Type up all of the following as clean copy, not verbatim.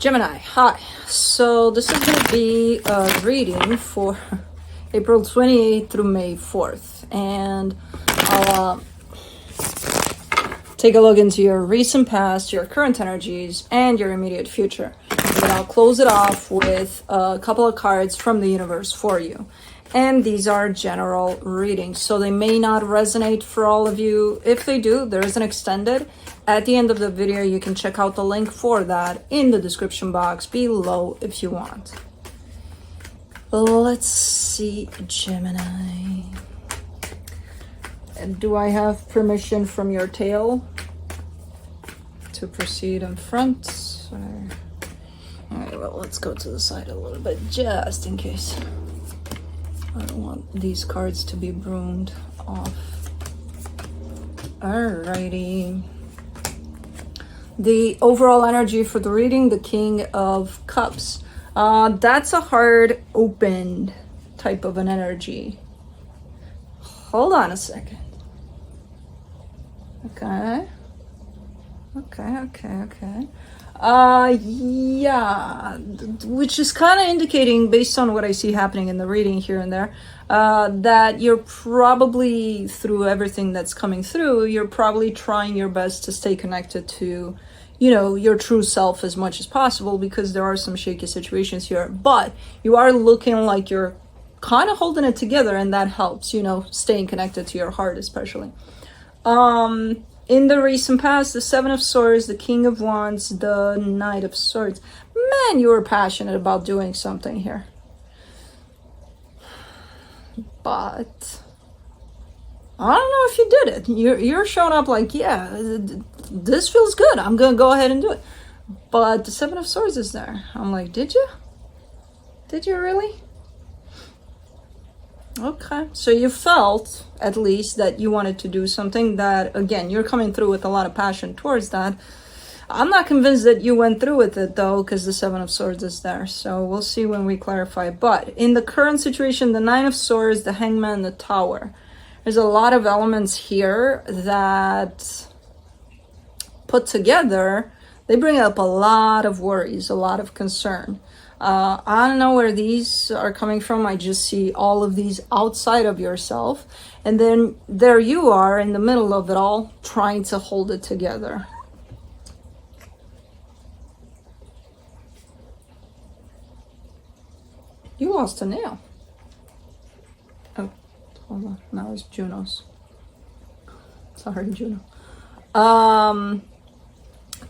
Gemini, hi. So this is going to be a reading for April 28th through May 4th. And I'll take a look into your recent past, your current energies, and your immediate future. And then I'll close it off with a couple of cards from the universe for you. And these are general readings, so they may not resonate for all of you. If they do, there is an extended. At the end of the video, you can check out the link for that in the description box below if you want. Let's see, Gemini. Do I have permission from your tail to proceed in front? All right, well, let's go to the side a little bit just in case. I don't want these cards to be broomed off. Alrighty. The overall energy for the reading, the King of Cups. That's a hard, open type of an energy. Hold on a second. Okay. Yeah, which is kind of indicating, based on what I see happening in the reading here and there, that you're probably, through everything that's coming through, you're probably trying your best to stay connected to, your true self as much as possible, because there are some shaky situations here, but you are looking like you're kind of holding it together, and that helps, staying connected to your heart especially. In the recent past, the Seven of Swords, the King of Wands, the Knight of Swords. Man, you were passionate about doing something here. But I don't know if you did it. You're showing up like, yeah, this feels good. I'm going to go ahead and do it. But the Seven of Swords is there. I'm like, did you? Did you really? Okay, so you felt at least that you wanted to do something that, again, you're coming through with a lot of passion towards that. I'm not convinced that you went through with it though, because the Seven of Swords is there. So we'll see when we clarify. But in the current situation, the Nine of Swords, the Hangman, the Tower, there's a lot of elements here that put together, they bring up a lot of worries, a lot of concern. I don't know where these are coming from. I just see all of these outside of yourself. And then there you are in the middle of it all, trying to hold it together. You lost a nail. Oh, hold on. Now it's Juno's. Sorry, Juno.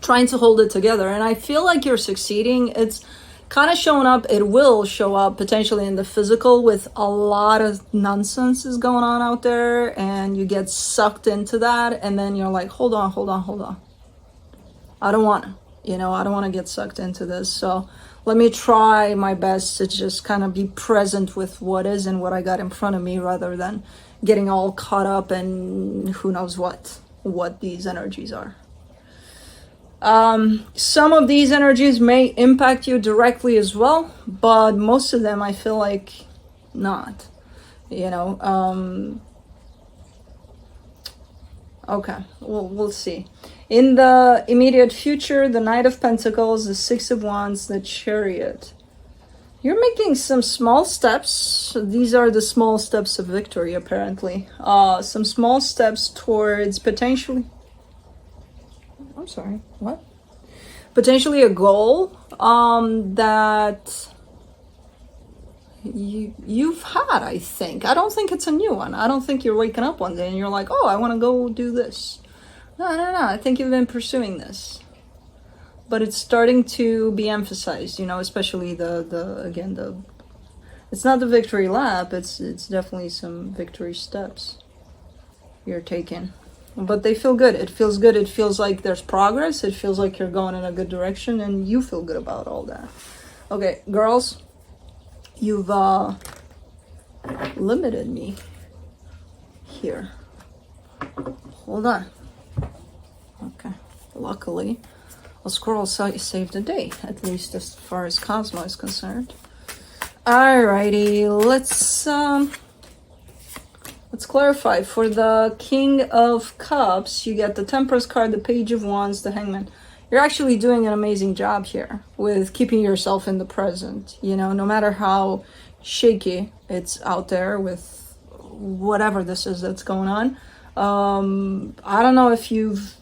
Trying to hold it together. And I feel like you're succeeding. It's kind of showing up. It will show up potentially in the physical, with a lot of nonsense is going on out there, and you get sucked into that, and then you're like, hold on. I don't want to, I don't want to get sucked into this. So let me try my best to just kind of be present with what is and what I got in front of me, rather than getting all caught up in who knows what these energies are. Some of these energies may impact you directly as well, but most of them I feel like not, okay, we'll see. In the immediate future, the Knight of Pentacles, the Six of Wands, the Chariot. You're making some small steps. These are the small steps of victory, apparently. Some small steps towards potentially... I'm sorry, what? Potentially a goal that you've had, I think. I don't think it's a new one. I don't think you're waking up one day and you're like, oh, I want to go do this. No. I think you've been pursuing this. But it's starting to be emphasized, especially the it's not the victory lap, it's definitely some victory steps you're taking. But they feel good. It feels good. It feels like there's progress. It feels like you're going in a good direction, and you feel good about all that. Okay, girls, you've limited me here. Hold on. Okay, luckily, a squirrel saved the day, at least as far as Cosmo is concerned. Alrighty, let's clarify. For the King of Cups, you get the Temperance card, the Page of Wands, the Hangman. you're actually doing an amazing job here with keeping yourself in the present. You know, no matter how shaky it's out there with whatever this is that's going on. I don't know if you've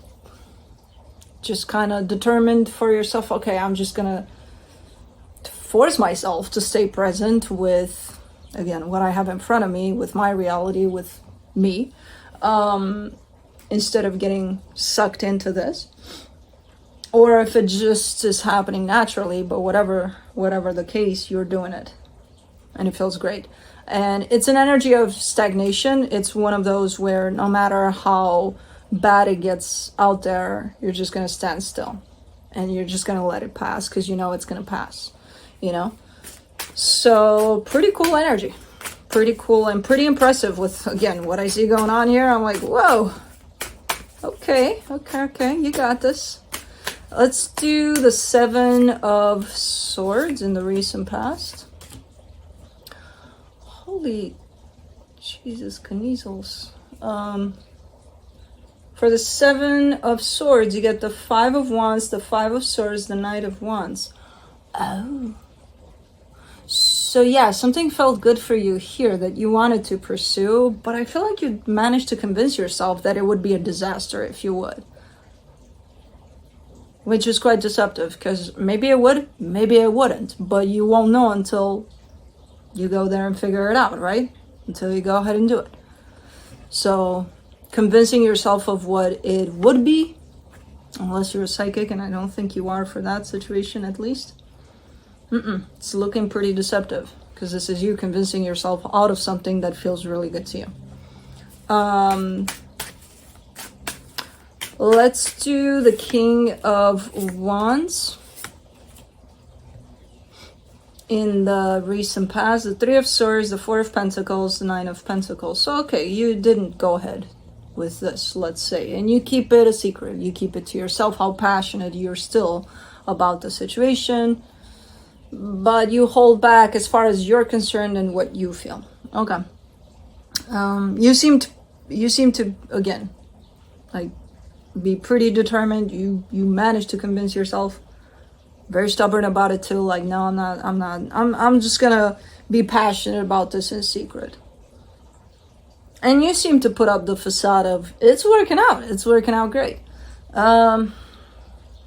just kind of determined for yourself, okay, I'm just gonna force myself to stay present with, again, what I have in front of me, with my reality, with me, instead of getting sucked into this. Or if it just is happening naturally, but whatever the case, you're doing it and it feels great. And it's an energy of stagnation. It's one of those where no matter how bad it gets out there, you're just going to stand still and you're just going to let it pass because you know it's going to pass, you know? So pretty cool energy, pretty cool and pretty impressive with, again, what I see going on here. I'm like, whoa, okay, you got this. Let's do the Seven of Swords in the recent past. Holy Jesus, Kniezels. For the Seven of Swords, you get the Five of Wands, the Five of Swords, the Knight of Wands. Oh. So yeah, something felt good for you here that you wanted to pursue, but I feel like you managed to convince yourself that it would be a disaster if you would. Which is quite deceptive, because maybe it would, maybe it wouldn't, but you won't know until you go there and figure it out, right? Until you go ahead and do it. So convincing yourself of what it would be, unless you're a psychic, and I don't think you are for that situation at least, it's looking pretty deceptive, because this is you convincing yourself out of something that feels really good to you. Let's do the King of Wands. In the recent past, the Three of Swords, the Four of Pentacles, the Nine of Pentacles. So, okay, you didn't go ahead with this, let's say. And you keep it a secret. You keep it to yourself, how passionate you're still about the situation. But you hold back as far as you're concerned and what you feel. Okay. You seem to, again, like, be pretty determined. You managed to convince yourself. Very stubborn about it too. Like, no, I'm just gonna be passionate about this in secret. And you seem to put up the facade of it's working out great. Not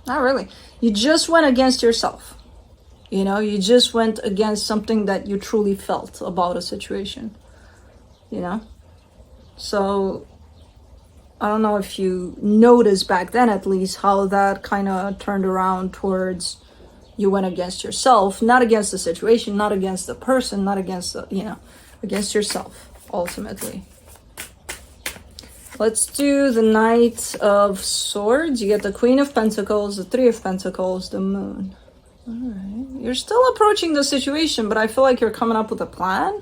really. You just went against yourself. You know, you just went against something that you truly felt about a situation. You know? So I don't know if you noticed back then, at least, how that kind of turned around towards you went against yourself, not against the situation, not against the person, not against the, you know, against yourself, ultimately. Let's do the Knight of Swords. You get the Queen of Pentacles, the Three of Pentacles, the Moon. All right. You're still approaching the situation, but I feel like you're coming up with a plan.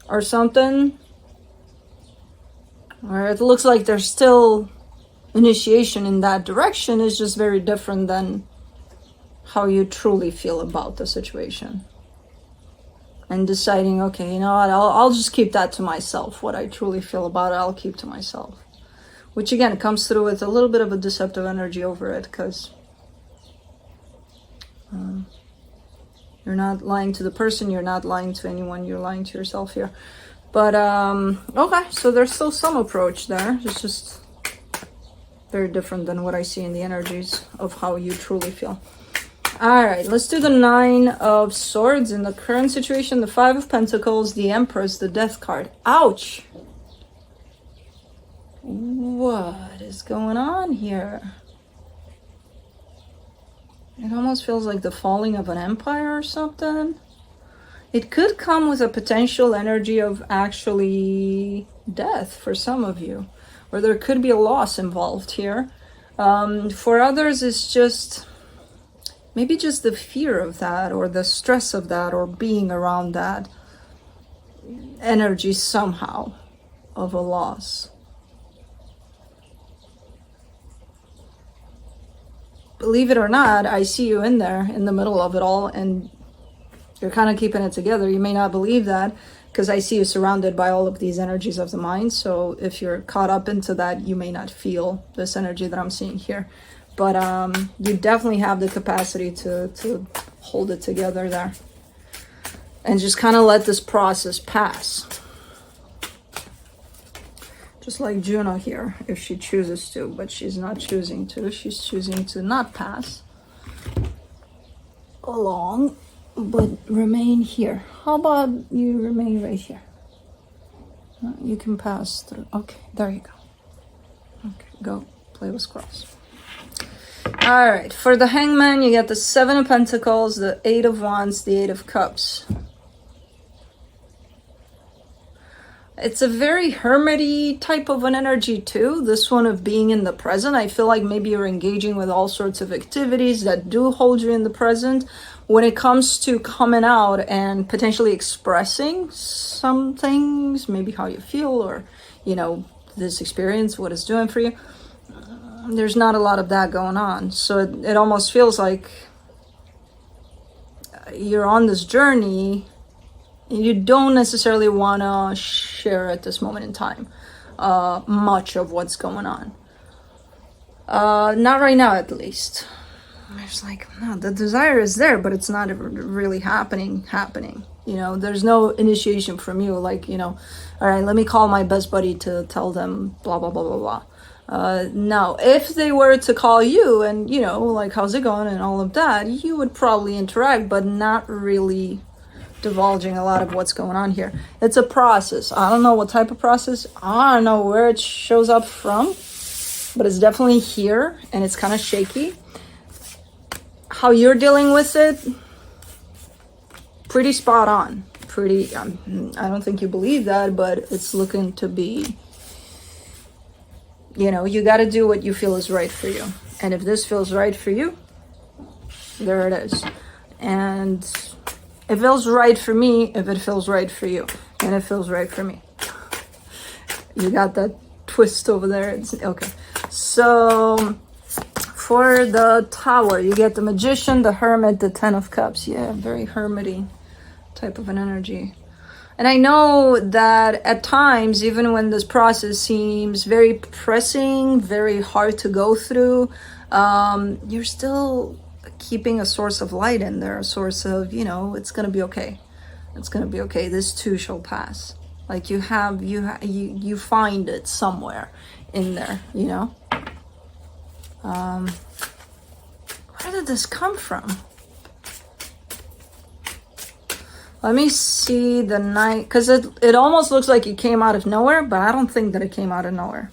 Or something. Or it looks like there's still initiation in that direction. Is just very different than how you truly feel about the situation. And deciding, okay, you know what, I'll just keep that to myself. What I truly feel about it, I'll keep to myself. Which again comes through with a little bit of a deceptive energy over it, because you're not lying to the person, you're not lying to anyone, you're lying to yourself here. But, okay, so there's still some approach there. It's just very different than what I see in the energies of how you truly feel. All right, let's do the Nine of Swords. In the current situation, the Five of Pentacles, the Empress, the Death card. Ouch! What is going on here? It almost feels like the falling of an empire or something. It could come with a potential energy of actually death for some of you, or there could be a loss involved here. For others, it's just maybe just the fear of that, or the stress of that, or being around that energy somehow of a loss. Believe it or not, I see you in there in the middle of it all, and you're kind of keeping it together. You may not believe that, because I see you surrounded by all of these energies of the mind. So if you're caught up into that, you may not feel this energy that I'm seeing here. But you definitely have the capacity to hold it together there. And just kind of let this process pass. Just like Juno here, if she chooses to, but she's not choosing to. She's choosing to not pass along, but remain here. How about you remain right here? You can pass through. Okay, there you go. Okay, go play with squirrels. All right, for the Hangman, you get the 7 of Pentacles, the 8 of Wands, the 8 of Cups. It's a very hermity type of an energy too, this one of being in the present. I feel like maybe you're engaging with all sorts of activities that do hold you in the present. When it comes to coming out and potentially expressing some things, maybe how you feel or, you know, this experience, what it's doing for you, there's not a lot of that going on. So it almost feels like you're on this journey. You don't necessarily want to share at this moment in time much of what's going on. Not right now, at least. There's like, no, the desire is there, but it's not really happening. You know, there's no initiation from you. Like, you know, all right, let me call my best buddy to tell them blah, blah, blah, blah, blah. No, if they were to call you and, you know, like, how's it going and all of that, you would probably interact, but not really divulging a lot of what's going on here. It's a process. I don't know what type of process. I don't know where it shows up from, but it's definitely here and it's kind of shaky. How you're dealing with it, pretty spot on. Pretty, I don't think you believe that, but it's looking to be, you know, you got to do what you feel is right for you. And if this feels right for you, there it is. And it feels right for me if it feels right for you. And it feels right for me. You got that twist over there. It's, okay. So for the Tower, you get the Magician, the Hermit, the 10 of Cups. Yeah, very hermity type of an energy. And I know that at times, even when this process seems very pressing, very hard to go through, you're still keeping a source of light in there, a source of, you know, it's gonna be okay. It's gonna be okay. This too shall pass. Like you find it somewhere in there, you know. Where did this come from? Let me see the Knight, because it almost looks like it came out of nowhere, but I don't think that it came out of nowhere.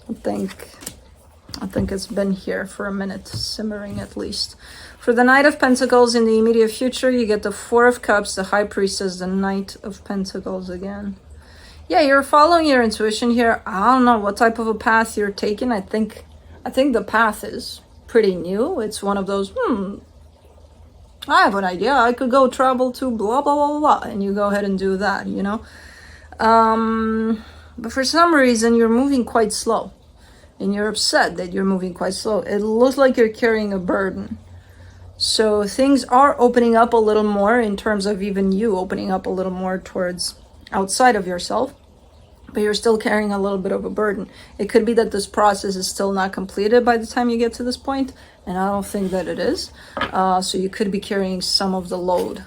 I think it's been here for a minute, simmering at least. For the Knight of Pentacles in the immediate future, you get the 4 of Cups, the High Priestess, the Knight of Pentacles again. Yeah, you're following your intuition here. I don't know what type of a path you're taking. I think the path is pretty new. It's one of those, I have an idea. I could go travel to blah, blah, blah, blah, and you go ahead and do that, you know? But for some reason, you're moving quite slow. And you're upset that you're moving quite slow. It looks like you're carrying a burden. So things are opening up a little more in terms of even you opening up a little more towards outside of yourself. But you're still carrying a little bit of a burden. It could be that this process is still not completed by the time you get to this point. And I don't think that it is. So you could be carrying some of the load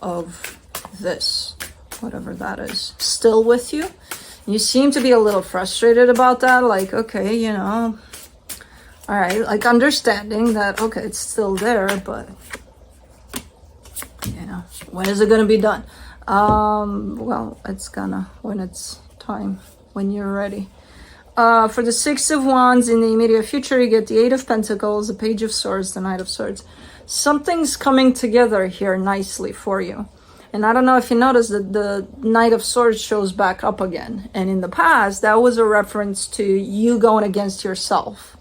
of this, whatever that is, still with you. You seem to be a little frustrated about that. Like, okay, you know, all right, like understanding that, okay, it's still there, but, you know, when is it going to be done? Well, it's gonna, when it's time, when you're ready. For the 6 of Wands in the immediate future, you get the 8 of Pentacles, the Page of Swords, the Knight of Swords. Something's coming together here nicely for you. And I don't know if you noticed that the Knight of Swords shows back up again. And in the past, that was a reference to you going against yourself.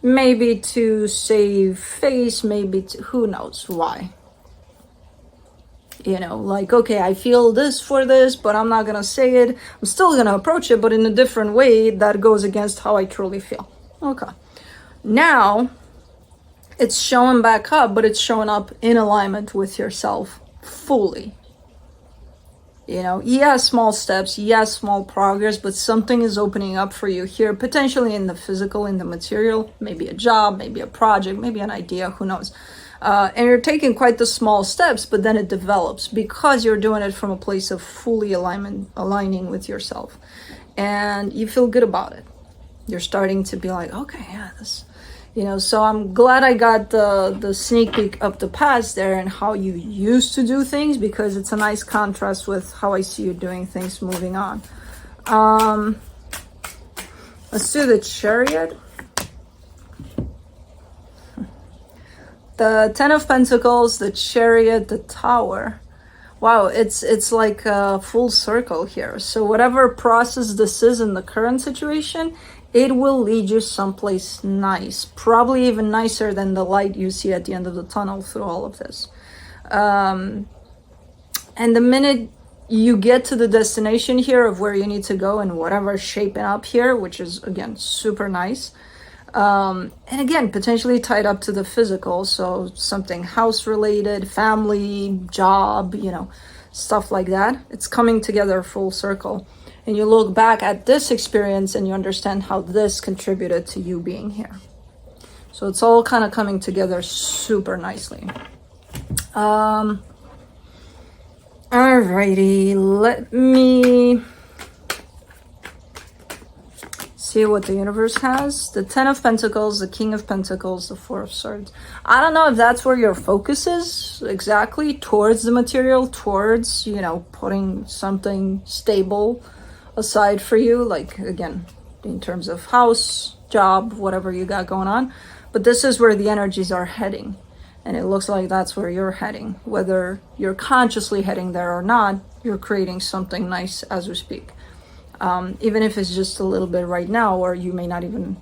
Maybe to save face, maybe to, who knows why. You know, like, okay, I feel this for this, but I'm not going to say it. I'm still going to approach it, but in a different way that goes against how I truly feel. Okay. Now, it's showing back up, but it's showing up in alignment with yourself fully. You know, yes, small steps, yes, small progress, but something is opening up for you here, potentially in the physical, in the material, maybe a job, maybe a project, maybe an idea, who knows. And you're taking quite the small steps, but then it develops because you're doing it from a place of fully aligning with yourself. And you feel good about it. You're starting to be like, okay, yeah, this, you know, so I'm glad I got the sneak peek of the past there and how you used to do things, because it's a nice contrast with how I see you doing things moving on. Let's do the Chariot. The Ten of Pentacles, the Chariot, the Tower. Wow, it's like a full circle here. So whatever process this is in the current situation, it will lead you someplace nice, probably even nicer than the light you see at the end of the tunnel through all of this. And the minute you get to the destination here of where you need to go and whatever's shaping up here, which is, again, super nice. And again, potentially tied up to the physical, so something house related, family, job, you know, stuff like that. It's coming together full circle. And you look back at this experience and you understand how this contributed to you being here. So it's all kind of coming together super nicely. Alrighty, let me see what the universe has. The Ten of Pentacles, the King of Pentacles, the Four of Swords. I don't know if that's where your focus is exactly, towards the material, towards, you know, putting something stable aside for you, like, again, in terms of house, job, whatever you got going on. But this is where the energies are heading. And it looks like that's where you're heading. Whether you're consciously heading there or not, you're creating something nice as we speak. Even if it's just a little bit right now, or you may not even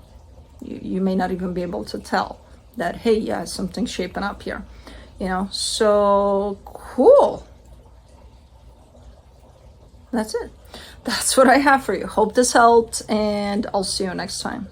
be able to tell that, hey, yeah, something's shaping up here, you know. So cool. That's it. That's what I have for you. Hope this helped, and I'll see you next time.